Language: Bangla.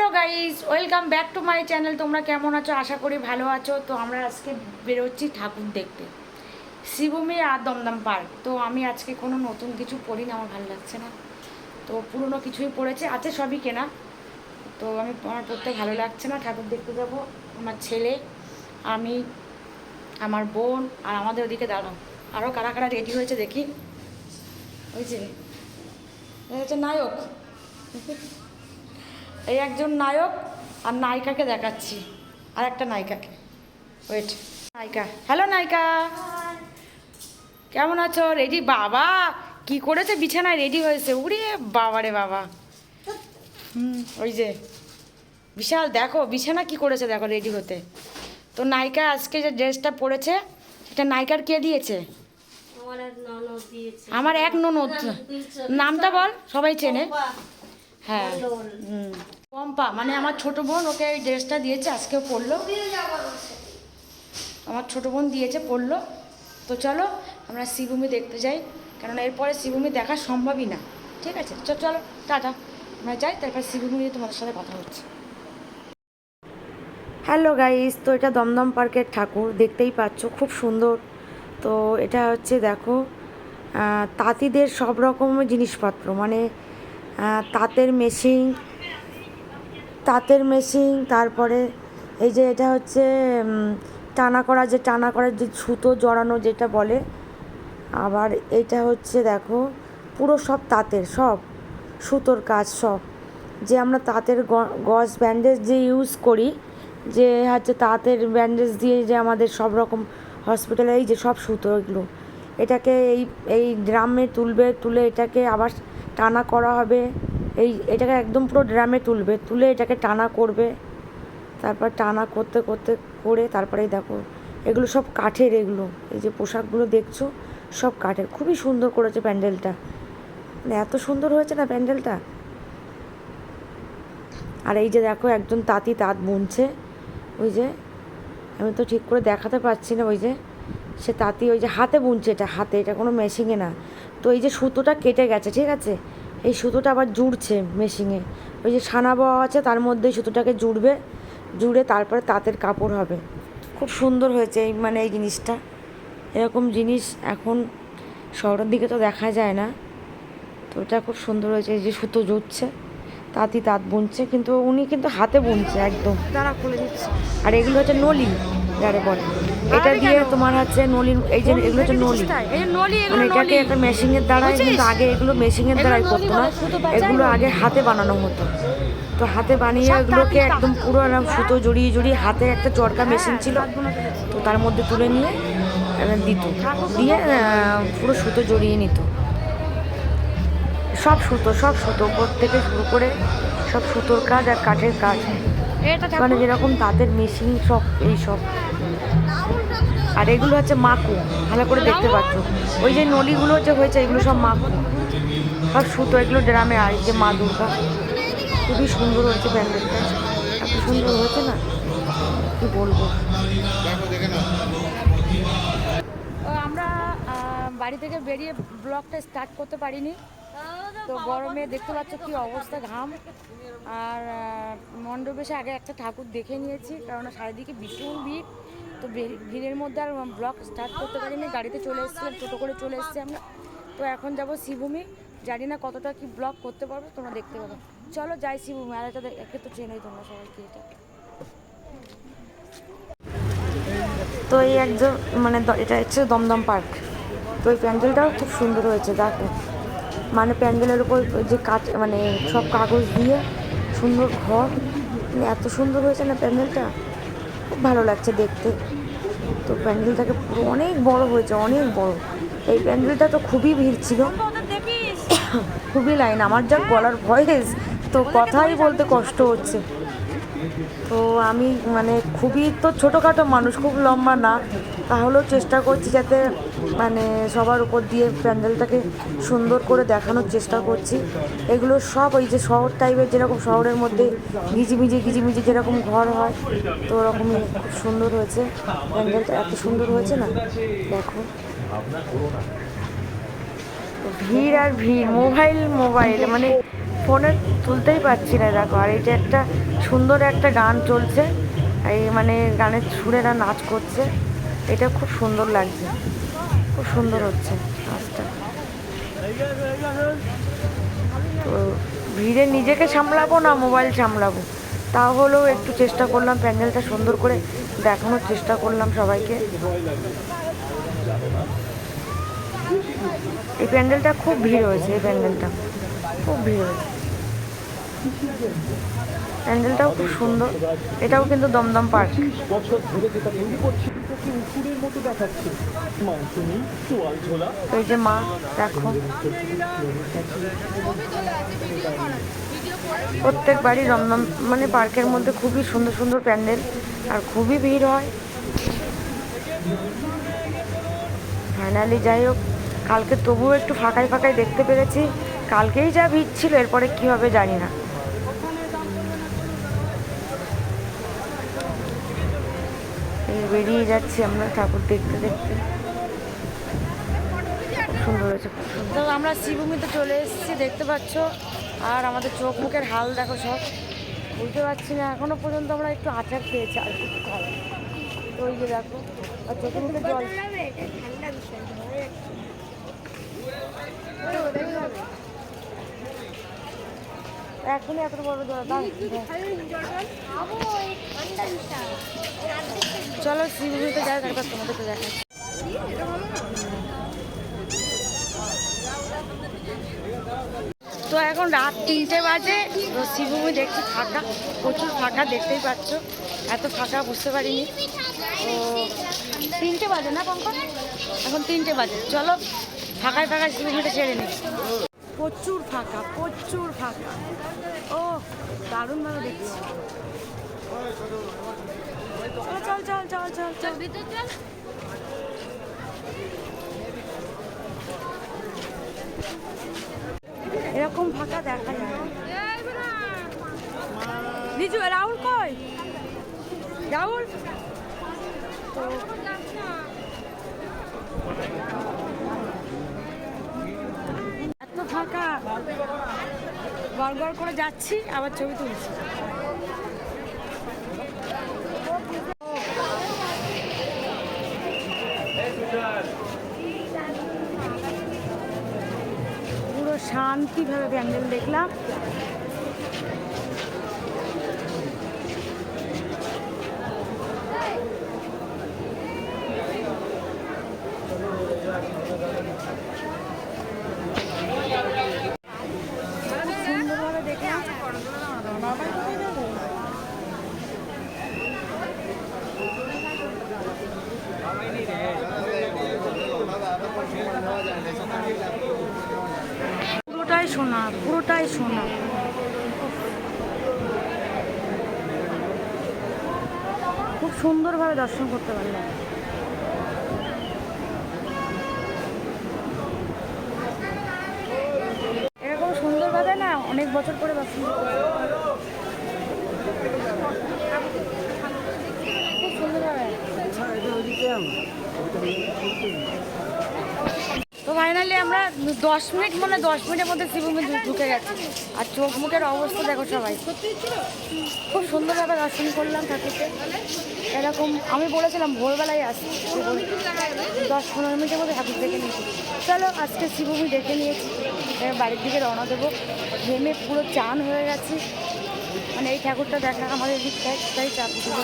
Hello guys, welcome back to my channel. তোমরা কেমন আছো? আশা করি ভালো আছো। তো আমরা আজকে বেরোচ্ছি ঠাকুর দেখতে, শিবভূমি আর দমদম পার্ক। তো আমি আজকে কোনো নতুন কিছু পড়ি না, আমার ভালো লাগছে না। তো পুরনো কিছুই পড়েছে, আছে সবই কেনা। তো আমার পড়তে ভালো লাগছে না। ঠাকুর দেখতে যাবো আমার ছেলে, আমি, আমার বোন আর আমাদের ওদিকে দাঁড়াও আরও কারা কারা রেডি হয়েছে দেখি। ওই যে হচ্ছে নায়ক, এই একজন নায়ক আর নায়িকাকে দেখাচ্ছি, আর একটা নায়িকাকে। ওয়েট, নায়িকা, হ্যালো নায়িকা, কেমন আছো? রেডি? বাবা কি করেছে, বিছানায় রেডি হয়েছে। উড়ে বাবা রে বাবা। ওই যে বিশাল, দেখো বিছানা কি করেছে, দেখো রেডি হতে। তো নায়িকা আজকে যে ড্রেসটা পরেছে সেটা নায়িকার কে দিয়েছে? আমার এক ননদ। নামটা বল, সবাই চেনে। হ্যাঁ, পম্পা মানে আমার ছোট বোন, ওকে এই ড্রেসটা দিয়েছে, আজকেও পরলো। আমার ছোট বোন দিয়েছে, পরলো। তো চলো আমরা শিবভূমি দেখতে যাই, কারণ এরপরে শিবভূমি দেখা সম্ভবই না। ঠিক আছে, চলো টাটা, আমরা যাই, তারপর শিবভূমি তোমাদের সাথে কথা হচ্ছে। হ্যালো গাইস, তো এটা দমদম পার্কের ঠাকুর, দেখতেই পাচ্ছ খুব সুন্দর। তো এটা হচ্ছে দেখো তাঁতিদের সব রকমের জিনিসপত্র, মানে তাঁতের মেশিন, তারপরে এই যে এটা হচ্ছে টানা করার যে সুতো জড়ানো যেটা বলে। আবার এটা হচ্ছে দেখো পুরো সব তাঁতের, সব সুতোর কাজ, সব যে আমরা তাঁতের গজ ব্যান্ডেজ যে ইউজ করি, যে হচ্ছে তাঁতের ব্যান্ডেজ দিয়ে যে আমাদের সব রকম হসপিটালে এই যে সব সুতো, এগুলো এটাকে এই ড্রামে তুলে এটাকে আবার টানা করা হবে। এটাকে একদম পুরো ড্রামে তুলে এটাকে টানা করবে। তারপর টানা করে তারপরে দেখো এগুলো সব কাঠের, এগুলো এই যে পোশাকগুলো দেখছো সব কাঠের। খুবই সুন্দর করেছে প্যান্ডেলটা, মানে এত সুন্দর হয়েছে না প্যান্ডেলটা। আর এই যে দেখো একজন তাঁত বুনছে, ওই যে আমি তো ঠিক করে দেখাতে পারছি না, ওই যে সে তাঁতি ওই যে হাতে বুনছে, এটা কোনো মেশিনে না। তো এই যে সুতোটা কেটে গেছে, ঠিক আছে, এই সুতোটা আবার জুড়ছে মেশিনে। ওই যে ছানা বওয়া আছে, তার মধ্যে সুতোটাকে জুড়ে তারপরে তাঁতের কাপড় হবে। খুব সুন্দর হয়েছে এই জিনিসটা। এরকম জিনিস এখন শহরের দিকে তো দেখা যায় না। তো এটা খুব সুন্দর হয়েছে। এই যে সুতো জুড়ছে, তাঁত বুনছে, কিন্তু উনি কিন্তু হাতে বুনছে একদম। তারা খুলে দিচ্ছে। আর এগুলো হচ্ছে নলি যারে বলে, এটা দিয়ে তোমার হচ্ছে নলি, এই যে এগুলো হচ্ছে নলি, মানে এটাকে একটা মেশিনের দ্বারাই, কিন্তু আগে এগুলো মেশিনের দ্বারাই করতো না, এগুলো আগে হাতে বানানো হতো। তো হাতে বানিয়ে এগুলোকে একদম পুরো সুতো জড়িয়ে হাতে একটা চরকা মেশিন ছিল, তো তার মধ্যে তুলে নিয়ে দিয়ে পুরো সুতো জড়িয়ে নিত। সব সুতো উপর থেকে শুরু করে সব সুতোর কাজ আর কাঠের কাজ, মানে যেরকম তাঁতের মেশিন সব এইসব। আর এগুলো হচ্ছে মাকু, ভালো করে দেখতে পাচ্ছ, ওই যে নলিগুলো যে হয়েছে এগুলো সব মাকু, সব সুতো, এগুলো ড্রামে। আর এই যে মা দুর্গা, খুবই সুন্দর হয়েছে প্যান্ডেলটা, এত সুন্দর হয়েছে না কি বলবো। আমরা বাড়ি থেকে বেরিয়ে ব্লগটা স্টার্ট করতে পারিনি, তো গরমে দেখতে পাচ্ছ কি অবস্থা, ঘাম। আর মণ্ডপে এসে আগে একটা ঠাকুর দেখে নিয়েছি, কারণ চারিদিকে ভীষণ ভিড়। তো ভিড়ের মধ্যে আর ব্লগ স্টার্ট করতে পারিনি, গাড়িতে চলে এসেছিলাম, টোটো করে চলে এসেছি আমরা। তো এখন যাব শিবভূমি, জানি না কতটা কি ব্লগ করতে পারবো, তোমরা দেখতে পাবে। চলো যাই শিবভূমি। আর এটা একে তো চেনোই তোমরা সবাইকে, এটা তো এই একজন মানে এটা হচ্ছে দমদম পার্ক। তো এই প্যান্ডেলটাও খুব সুন্দর হয়েছে দেখো, মানে প্যান্ডেলের উপর যে মানে সব কাগজ দিয়ে সুন্দর ঘর, মানে এত সুন্দর হয়েছে না প্যান্ডেলটা, খুব ভালো লাগছে দেখতে। তো প্যান্ডেলটাকে পুরো অনেক বড় হয়েছে, অনেক বড়। এই প্যান্ডেলটা তো খুবই ভিড় ছিল, খুবই লাইন। আমার যা গলার ভয়েস, তো কথাই বলতে কষ্ট হচ্ছে। তো আমি মানে খুবই তো ছোটোখাটো মানুষ, খুব লম্বা না, তাহলেও চেষ্টা করছি যাতে মানে সবার উপর দিয়ে প্যান্ডেলটাকে সুন্দর করে দেখানোর চেষ্টা করছি। এগুলো সব ওই যে শহর টাইপের, যেরকম শহরের মধ্যে গিজিমিজি যেরকম ঘর হয়, তো ওরকমই খুব সুন্দর হয়েছে প্যান্ডেলটা, এত সুন্দর হয়েছে না দেখো। ভিড় আর ভিড়, মোবাইল মানে ফোনে তুলতেই পারছি না দেখো। আর এই যে একটা সুন্দর একটা গান চলছে, এই মানে গানের সুরেরা নাচ করছে, এটা খুব সুন্দর লাগছে, খুব সুন্দর হচ্ছে নাচটা। তো ভিড়ে নিজেকে সামলাবো না মোবাইল সামলাবো, তাহলেও একটু চেষ্টা করলাম প্যান্ডেলটা সুন্দর করে দেখানোর চেষ্টা করলাম সবাইকে। এই প্যান্ডেলটা খুব ভিড় হয়েছে, এই প্যান্ডেলটা খুব ভিড় হয়েছে, প্যান্ডেলটাও খুব সুন্দর। এটাও কিন্তু দমদম পার্ক। এই যে মা দেখো, প্রত্যেক বাড়ি দমদম মানে পার্কের মধ্যে খুবই সুন্দর সুন্দর প্যান্ডেল, আর খুবই ভিড় হয়। ফাইনালি যাই হোক, কালকে তবুও একটু ফাঁকায় ফাঁকায় দেখতে পেরেছি। কালকেই যা ভিড় ছিল, এরপরে কী হবে জানি না। বেরিয়ে যাচ্ছি আমরা ঠাকুর দেখতে দেখতে। খুব সুন্দর হয়েছে, খুব সুন্দর। তো আমরা শ্রীভূমিতে চলে এসেছি, দেখতে পাচ্ছ। আর আমাদের চোখ মুখের হাল দেখো সব, বুঝতে পারছি না এখনো পর্যন্ত। আমরা একটু আচার খেয়েছি, আর কিছু খাই। তো ওই যে দেখো, আর চোখে মুখে জল। এখনই এত বড় জল। চলো শ্রীভূমিতে যাই, তারপর তোমাদেরকে দেখাচ্ছি। তো এখন রাত 3টে বাজে, তো শ্রীভূমি দেখছি ফাঁকা, প্রচুর ফাঁকা, দেখতেই পাচ্ছ। এত ফাঁকা বুঝতে পারিনি। তো 3টে বাজে না পঙ্কজ, এখন 3টে বাজে। চলো ফাঁকায় ফাঁকায় শ্রীভূমিটা ছেড়ে নিই। প্রচুর ফাঁকা, প্রচুর ফাঁকা। ও দারুণভাবে দেখছি। চল চল চল চল চল ভিতর চল। এরকম ফাঁকা দেখা যায়। রিজু, রাহুল কই? রাহুল তো এত ফাঁকা, গড় গড় করে যাচ্ছি, আবার ছবি তুলছি। পুরো শান্তিভাবে প্যান্ডেল দেখলাম। সুন্দরভাবে দেখলাম। পুরোটাই সোনা, পুরোটাই সোনা। খুব সুন্দরভাবে দর্শন করতে পারলাম। এরকম সুন্দরভাবে না অনেক বছর পরে দর্শন করতে পারলাম। খুব সুন্দরভাবে। তো ফাইনালি আমরা 10 মিনিট, মানে 10 মিনিটের মধ্যে শ্রীভূমি ঢুকে গেছি। আর চোখ মুখের অবস্থা দেখো সবাই। খুব সুন্দরভাবে দর্শন করলাম ঠাকুরকে। এরকম আমি বলেছিলাম ভোরবেলায় আসছি, 10-15 মিনিটের মধ্যে ঠাকুর দেখে নিয়েছি। চলো আজকে শ্রীভূমি দেখে নিয়েছি, বাড়ির দিকে রওনা দেবো। ঘেমে পুরো চান হয়ে গেছি, মানে এই ঠাকুরটা দেখা আমাদের দিকটায়, তাই চাপ দিতে